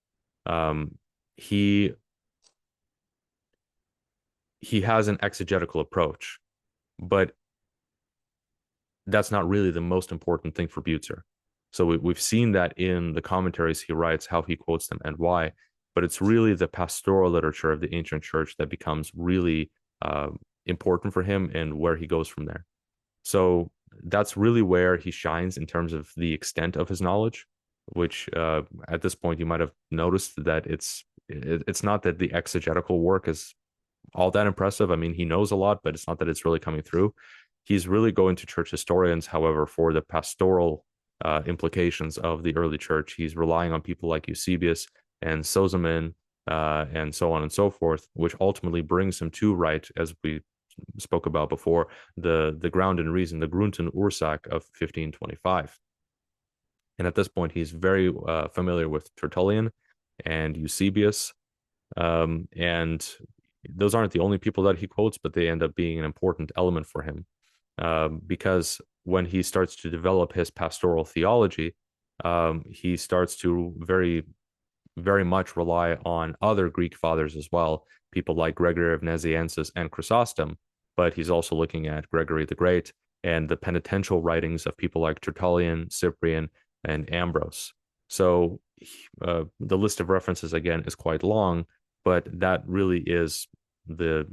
S1: He has an exegetical approach, but that's not really the most important thing for Bucer. So we've seen that in the commentaries he writes, how he quotes them and why, but it's really the pastoral literature of the ancient church that becomes really important for him and where he goes from there. So that's really where he shines in terms of the extent of his knowledge, which at this point you might have noticed that it's not that the exegetical work is all that impressive. I mean, he knows a lot, but it's not that it's really coming through. He's really going to church historians, however, for the pastoral implications of the early church. He's relying on people like Eusebius and Sozomen and so on and so forth, which ultimately brings him to write, as we spoke about before, the ground and reason, the Grund und Ursache of 1525. And at this point, he's very familiar with Tertullian and Eusebius. And those aren't the only people that he quotes, but they end up being an important element for him. Because when he starts to develop his pastoral theology, he starts to very, very much rely on other Greek fathers as well, people like Gregory of Nazianzus and Chrysostom, but he's also looking at Gregory the Great and the penitential writings of people like Tertullian, Cyprian, and Ambrose. So the list of references, again, is quite long, but that really is the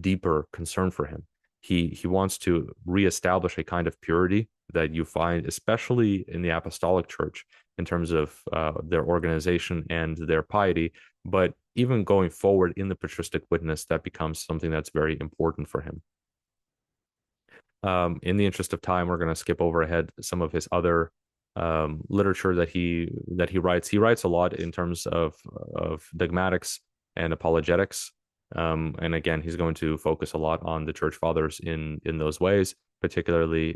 S1: deeper concern for him. He wants to reestablish a kind of purity that you find, especially in the apostolic church, in terms of their organization and their piety. But even going forward in the patristic witness, that becomes something that's very important for him. In the interest of time, we're going to skip over ahead some of his other literature that he writes. He writes a lot in terms of dogmatics and apologetics. And again, he's going to focus a lot on the church fathers in those ways, particularly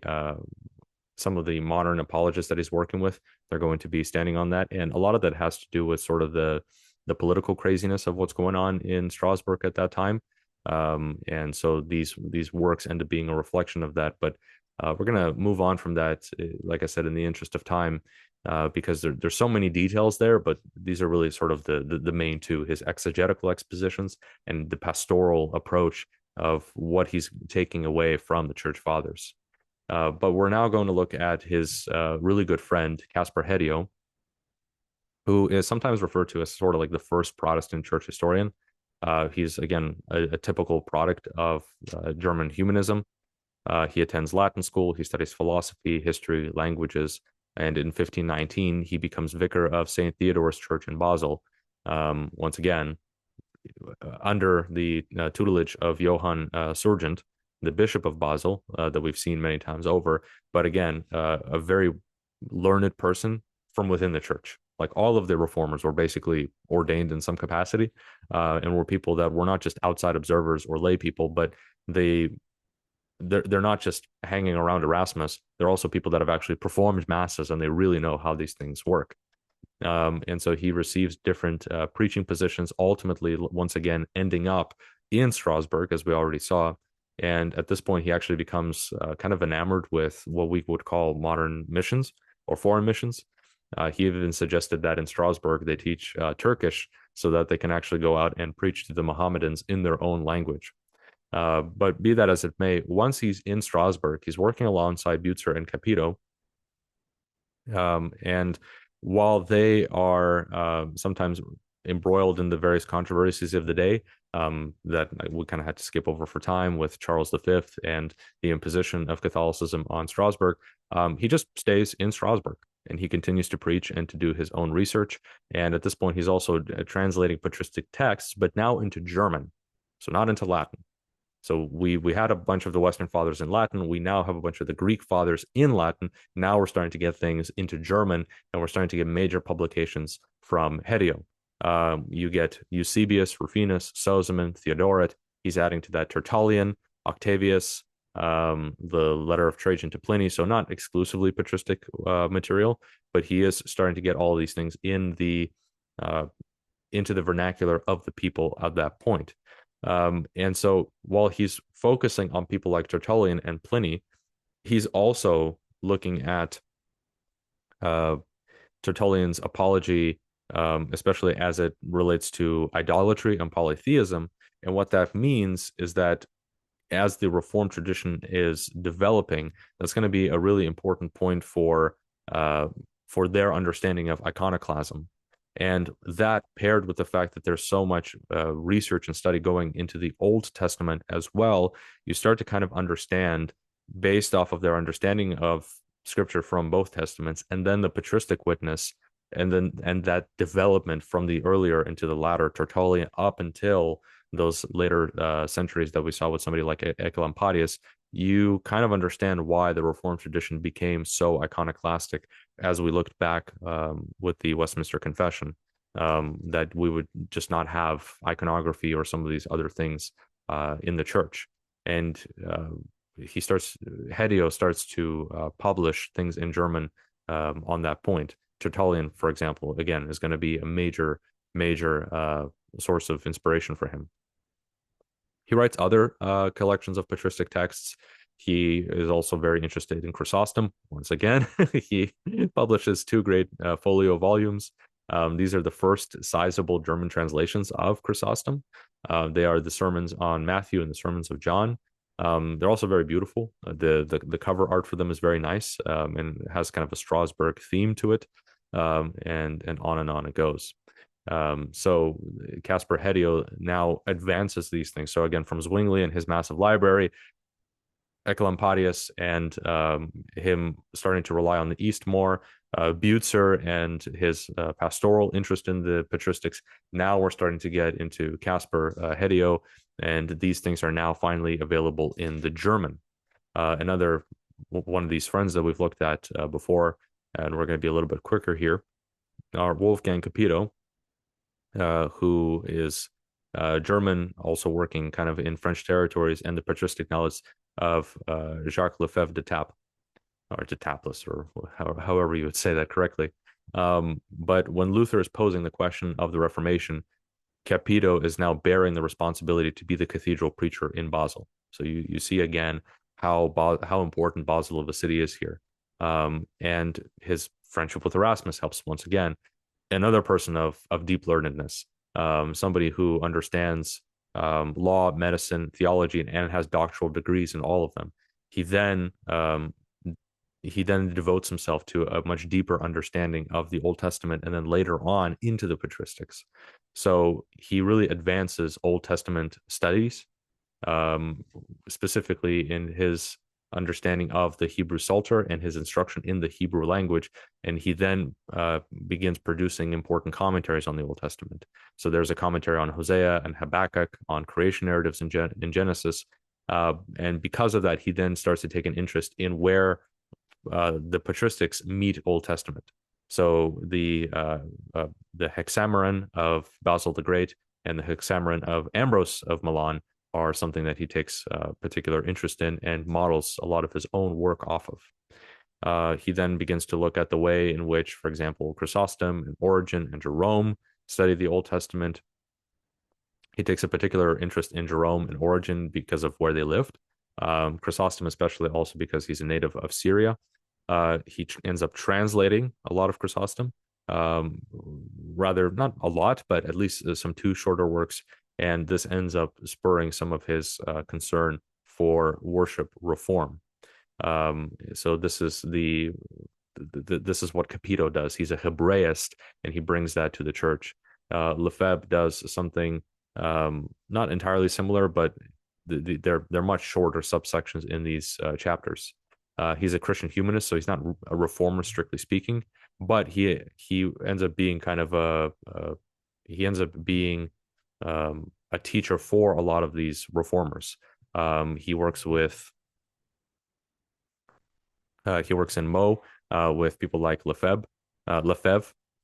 S1: some of the modern apologists that he's working with. They're going to be standing on that. And a lot of that has to do with sort of the political craziness of what's going on in Strasbourg at that time. And so these works end up being a reflection of that. But we're going to move on from that, like I said, in the interest of time, because there's so many details there, but these are really sort of the main two, his exegetical expositions and the pastoral approach of what he's taking away from the church fathers. But we're now going to look at his really good friend, Kaspar Hedio, who is sometimes referred to as sort of like the first Protestant church historian. He's, again, a typical product of German humanism. He attends Latin school, he studies philosophy, history, languages, and in 1519, he becomes vicar of St. Theodore's Church in Basel, once again, under the tutelage of Johann Surgent, the Bishop of Basel that we've seen many times over, but again, a very learned person from within the church. Like all of the reformers were basically ordained in some capacity, and were people that were not just outside observers or lay people, but they're not just hanging around Erasmus. They're also people that have actually performed masses and they really know how these things work. And so he receives different preaching positions, ultimately, once again, ending up in Strasbourg, as we already saw. And at this point, he actually becomes kind of enamored with what we would call modern missions or foreign missions. He even suggested that in Strasbourg, they teach Turkish so that they can actually go out and preach to the Mohammedans in their own language. But be that as it may, once he's in Strasbourg, he's working alongside Bucer and Capito. And while they are sometimes embroiled in the various controversies of the day that we kind of had to skip over for time with Charles V and the imposition of Catholicism on Strasbourg, he just stays in Strasbourg and he continues to preach and to do his own research. And at this point, he's also translating patristic texts, but now into German, so not into Latin. So we had a bunch of the Western Fathers in Latin. We now have a bunch of the Greek Fathers in Latin. Now we're starting to get things into German, and we're starting to get major publications from Hedio. You get Eusebius, Rufinus, Sozomen, Theodoret. He's adding to that Tertullian, Octavius, the letter of Trajan to Pliny. So not exclusively patristic material, but he is starting to get all these things in the into the vernacular of the people at that point. And so while he's focusing on people like Tertullian and Pliny, he's also looking at Tertullian's apology, especially as it relates to idolatry and polytheism. And what that means is that as the Reformed tradition is developing, that's going to be a really important point for their understanding of iconoclasm. And that paired with the fact that there's so much research and study going into the Old Testament as well, you start to kind of understand based off of their understanding of scripture from both testaments and then the patristic witness and that development from the earlier into the latter Tertullian up until those later centuries that we saw with somebody like Oecolampadius. You kind of understand why the Reformed tradition became so iconoclastic as we looked back with the Westminster Confession, that we would just not have iconography or some of these other things in the church. And Hedio starts to publish things in German on that point. Tertullian, for example, again, is going to be a major source of inspiration for him. He writes other collections of patristic texts. He is also very interested in Chrysostom. Once again, he publishes 2 great folio volumes. These are the first sizable German translations of Chrysostom. They are the sermons on Matthew and the sermons of John. They're also very beautiful. The cover art for them is very nice and has kind of a Strasbourg theme to it, and on it goes. So Kaspar Hedio now advances these things. So again, from Zwingli and his massive library, Oecolampadius and him starting to rely on the East more, Bucer and his pastoral interest in the patristics. Now we're starting to get into Kaspar Hedio, and these things are now finally available in the German. Another one of these friends that we've looked at before, and we're going to be a little bit quicker here, are Wolfgang Capito, who is German, also working kind of in French territories, and the patristic knowledge of Jacques Lefevre de Tap, or de Taplis, or however you would say that correctly. But when Luther is posing the question of the Reformation, Capito is now bearing the responsibility to be the cathedral preacher in Basel. So you see again how important Basel of a city is here. And his friendship with Erasmus helps once again. Another person of deep learnedness, somebody who understands law, medicine, theology, and has doctoral degrees in all of them. He then devotes himself to a much deeper understanding of the Old Testament and then later on into the patristics. So he really advances Old Testament studies, specifically in his understanding of the Hebrew Psalter and his instruction in the Hebrew language. And he then begins producing important commentaries on the Old Testament. So there's a commentary on Hosea and Habakkuk, on creation narratives in Genesis, And because of that, he then starts to take an interest in where the patristics meet Old Testament. So the Hexameron of Basil the Great and the Hexameron of Ambrose of Milan are something that he takes particular interest in and models a lot of his own work off of. He then begins to look at the way in which, for example, Chrysostom and Origen and Jerome studied the Old Testament. He takes a particular interest in Jerome and Origen because of where they lived. Chrysostom especially also because he's a native of Syria. He ends up translating a lot of Chrysostom, rather not a lot, but at least some two shorter works. And this ends up spurring some of his concern for worship reform. So this is this is what Capito does. He's a Hebraist, and he brings that to the church. Lefebvre does something not entirely similar, but they're much shorter subsections in these chapters. He's a Christian humanist, so he's not a reformer strictly speaking, but he ends up being kind of a teacher for a lot of these reformers. He works in Meaux with people like Lefebvre,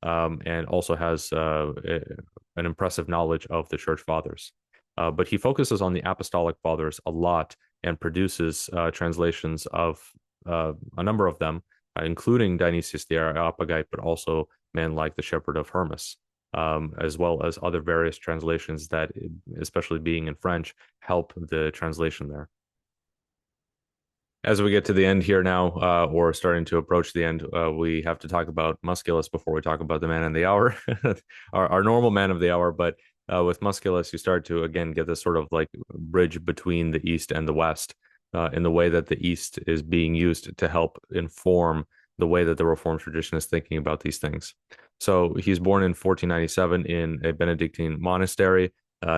S1: and also has an impressive knowledge of the church fathers. But he focuses on the apostolic fathers a lot and produces translations of a number of them, including Dionysius the Areopagite, but also men like the Shepherd of Hermas, as well as other various translations that, especially being in French, help the translation there. As we get to the end here now, or starting to approach the end, we have to talk about Musculus before we talk about the man of the hour, our normal man of the hour. But with Musculus, you start to, again, get this sort of like bridge between the East and the West in the way that the East is being used to help inform the way that the Reformed tradition is thinking about these things. So he's born in 1497 in a Benedictine monastery.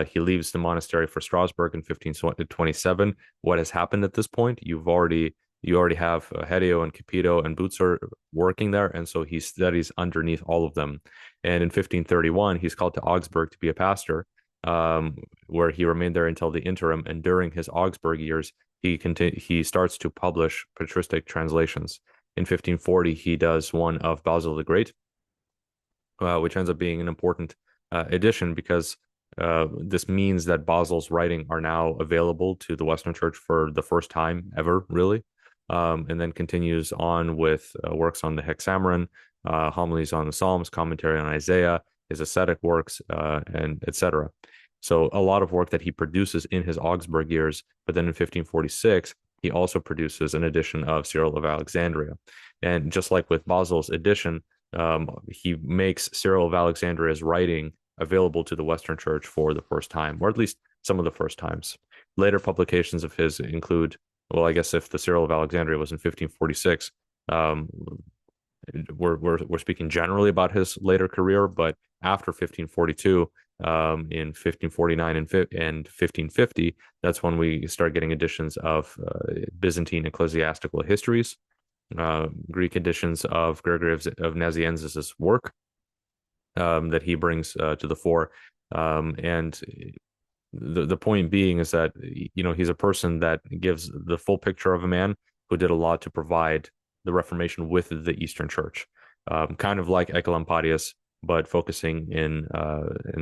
S1: He leaves the monastery for Strasbourg in 1527. What has happened at this point? You already have Hedio and Capito and Bucer working there, and so he studies underneath all of them. And in 1531, he's called to Augsburg to be a pastor, where he remained there until the interim. And during his Augsburg years, he starts to publish patristic translations. In 1540, he does one of Basil the Great, which ends up being an important addition because this means that Basil's writing are now available to the Western Church for the first time ever, really, and then continues on with works on the Hexameron, homilies on the Psalms, commentary on Isaiah, his ascetic works, and etc. So a lot of work that he produces in his Augsburg years, but then in 1546, he also produces an edition of Cyril of Alexandria. And just like with Basil's edition, he makes Cyril of Alexandria's writing available to the Western Church for the first time, or at least some of the first times. Later publications of his include, well, I guess if the Cyril of Alexandria was in 1546, we're speaking generally about his later career, but after 1542, in 1549 and 1550, that's when we start getting editions of Byzantine ecclesiastical histories, Greek editions of Gregory of Nazianzus' work, that he brings to the fore. And the point being is that, he's a person that gives the full picture of a man who did a lot to provide the Reformation with the Eastern Church, kind of like Oecolampadius, but focusing in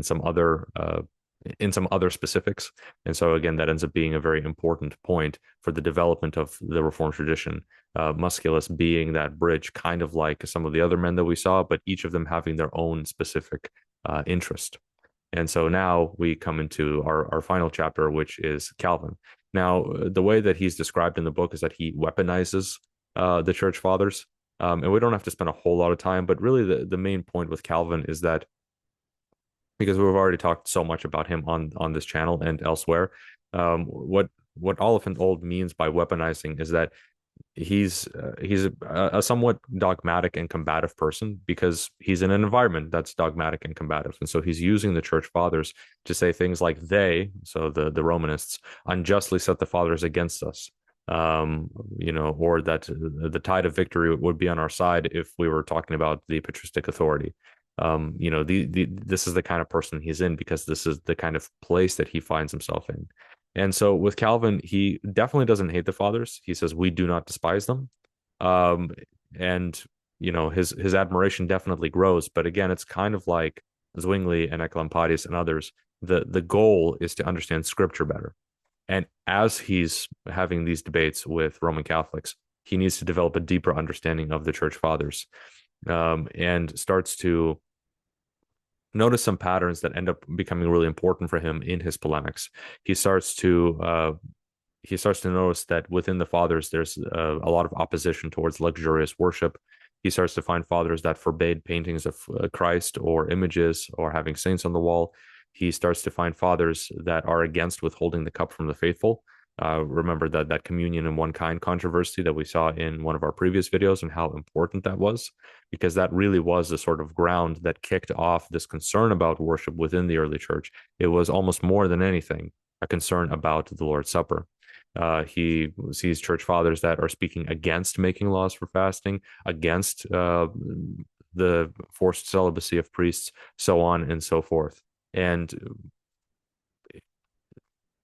S1: some other specifics. And so again, that ends up being a very important point for the development of the Reformed tradition. Musculus being that bridge, kind of like some of the other men that we saw, but each of them having their own specific interest. And so now we come into our final chapter, which is Calvin. Now, the way that he's described in the book is that he weaponizes the church fathers. And we don't have to spend a whole lot of time, but really the main point with Calvin is that, because we've already talked so much about him on this channel and elsewhere, what Oliphint Old means by weaponizing is that he's a somewhat dogmatic and combative person because he's in an environment that's dogmatic and combative, and so he's using the church fathers to say things like so the Romanists unjustly set the fathers against us, or that the tide of victory would be on our side if we were talking about the patristic authority. This is the kind of person he's in because this is the kind of place that he finds himself in. And so with Calvin, he definitely doesn't hate the fathers. He says we do not despise them. Um, and his admiration definitely grows. But again, it's kind of like Zwingli and Oecolampadius and others. The goal is to understand scripture better. And as he's having these debates with Roman Catholics, he needs to develop a deeper understanding of the church fathers, and starts to notice some patterns that end up becoming really important for him in his polemics. He starts to notice that within the fathers, there's a lot of opposition towards luxurious worship. He starts to find fathers that forbade paintings of Christ or images or having saints on the wall. He starts to find fathers that are against withholding the cup from the faithful. Remember that communion in one kind controversy that we saw in one of our previous videos and how important that was, because that really was the sort of ground that kicked off this concern about worship within the early church. It was almost more than anything a concern about the Lord's Supper. He sees church fathers that are speaking against making laws for fasting, against the forced celibacy of priests, so on and so forth. And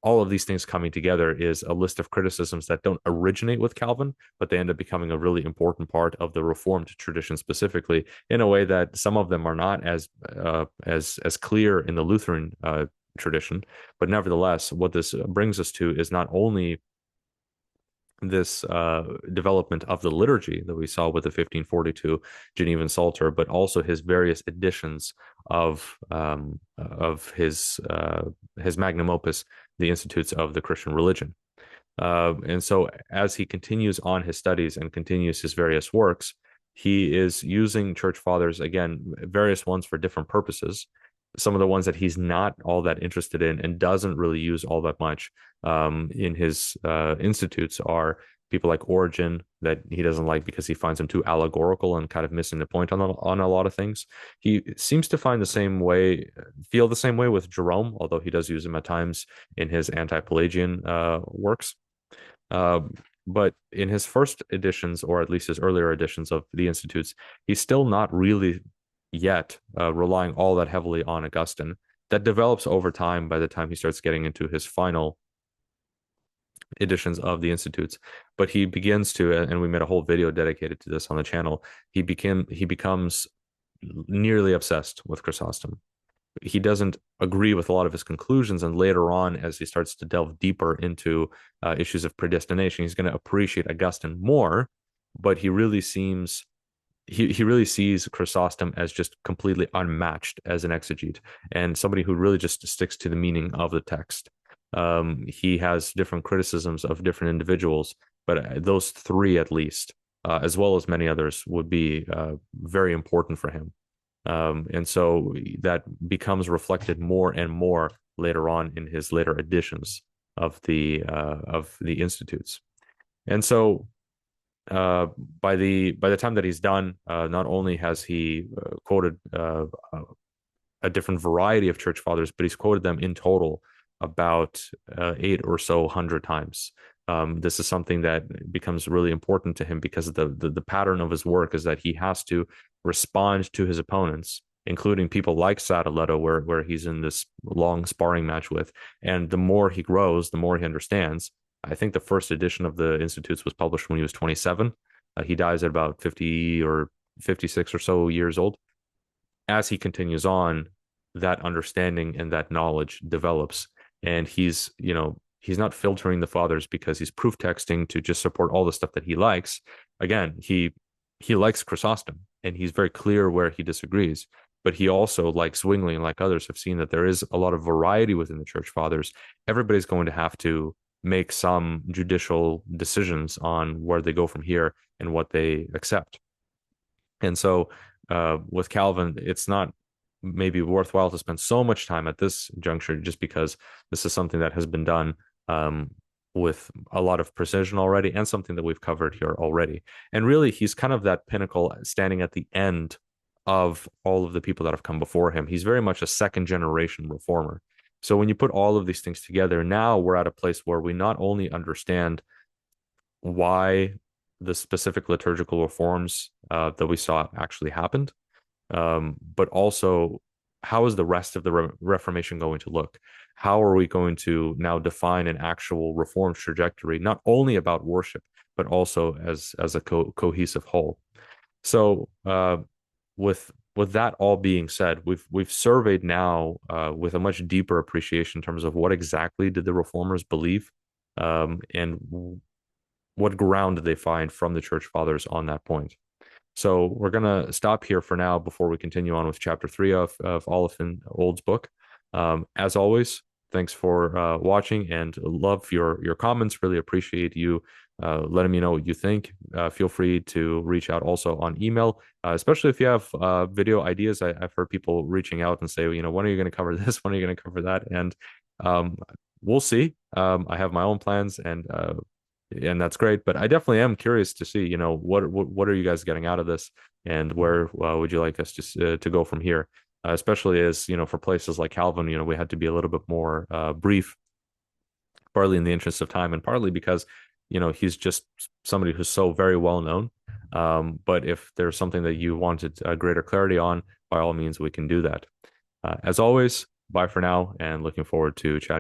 S1: all of these things coming together is a list of criticisms that don't originate with Calvin, but they end up becoming a really important part of the Reformed tradition specifically, in a way that some of them are not as clear in the Lutheran tradition. But nevertheless, what this brings us to is not only this development of the liturgy that we saw with the 1542 Genevan Psalter, but also his various editions of his magnum opus, the Institutes of the Christian Religion. And so as he continues on his studies and continues his various works, he is using church fathers, again, various ones for different purposes. Some of the ones that he's not all that interested in and doesn't really use all that much in his institutes are people like Origen, that he doesn't like because he finds them too allegorical and kind of missing the point on a lot of things. He seems to feel the same way with Jerome, although he does use him at times in his anti-Pelagian works. But in his first editions, or at least his earlier editions of the Institutes, he's still not really yet relying all that heavily on Augustine. That develops over time by the time he starts getting into his final editions of the Institutes. But he begins to, and we made a whole video dedicated to this on the channel, he becomes nearly obsessed with Chrysostom. He doesn't agree with a lot of his conclusions, and later on, as he starts to delve deeper into issues of predestination, he's going to appreciate Augustine more, but he really sees Chrysostom as just completely unmatched as an exegete and somebody who really just sticks to the meaning of the text. He has different criticisms of different individuals, but those three at least, as well as many others, would be very important for him. And so that becomes reflected more and more later on in his later editions of the Institutes. And so by the time that he's done, not only has he quoted a different variety of church fathers, but he's quoted them in total about 800 times. This is something that becomes really important to him because of the pattern of his work is that he has to respond to his opponents, including people like Sadoleto, where he's in this long sparring match with. And the more he grows, the more he understands. I think the first edition of the Institutes was published when he was 27. He dies at about 50 or 56 or so years old. As he continues on, that understanding and that knowledge develops. And he's not filtering the fathers because he's proof texting to just support all the stuff that he likes. Again, he likes Chrysostom, and he's very clear where he disagrees. But he also, like Zwingli and like others, have seen that there is a lot of variety within the church fathers. Everybody's going to have to make some judicial decisions on where they go from here and what they accept. And so with Calvin, it's not maybe worthwhile to spend so much time at this juncture, just because this is something that has been done with a lot of precision already, and something that we've covered here already. And really, he's kind of that pinnacle standing at the end of all of the people that have come before him. He's very much a second generation reformer. So when you put all of these things together, now we're at a place where we not only understand why the specific liturgical reforms that we saw actually happened, but also how is the rest of the Reformation going to look? How are we going to now define an actual reformed trajectory, not only about worship, but also as a cohesive whole? So, with that all being said, we've surveyed now with a much deeper appreciation in terms of what exactly did the reformers believe, and what ground did they find from the church fathers on that point. So we're gonna stop here for now before we continue on with chapter 3 of Oliphint Old's book. As always, thanks for watching and love your comments. Really appreciate you letting me know what you think. Feel free to reach out also on email, especially if you have video ideas. I've heard people reaching out and say, when are you going to cover this? When are you going to cover that? And we'll see. I have my own plans, and that's great. But I definitely am curious to see, what are you guys getting out of this, and where would you like us to go from here? Especially as for places like Calvin, we had to be a little bit more brief, partly in the interest of time, and partly because he's just somebody who's so very well known. But if there's something that you wanted greater clarity on, by all means, we can do that. As always, bye for now, and looking forward to chatting.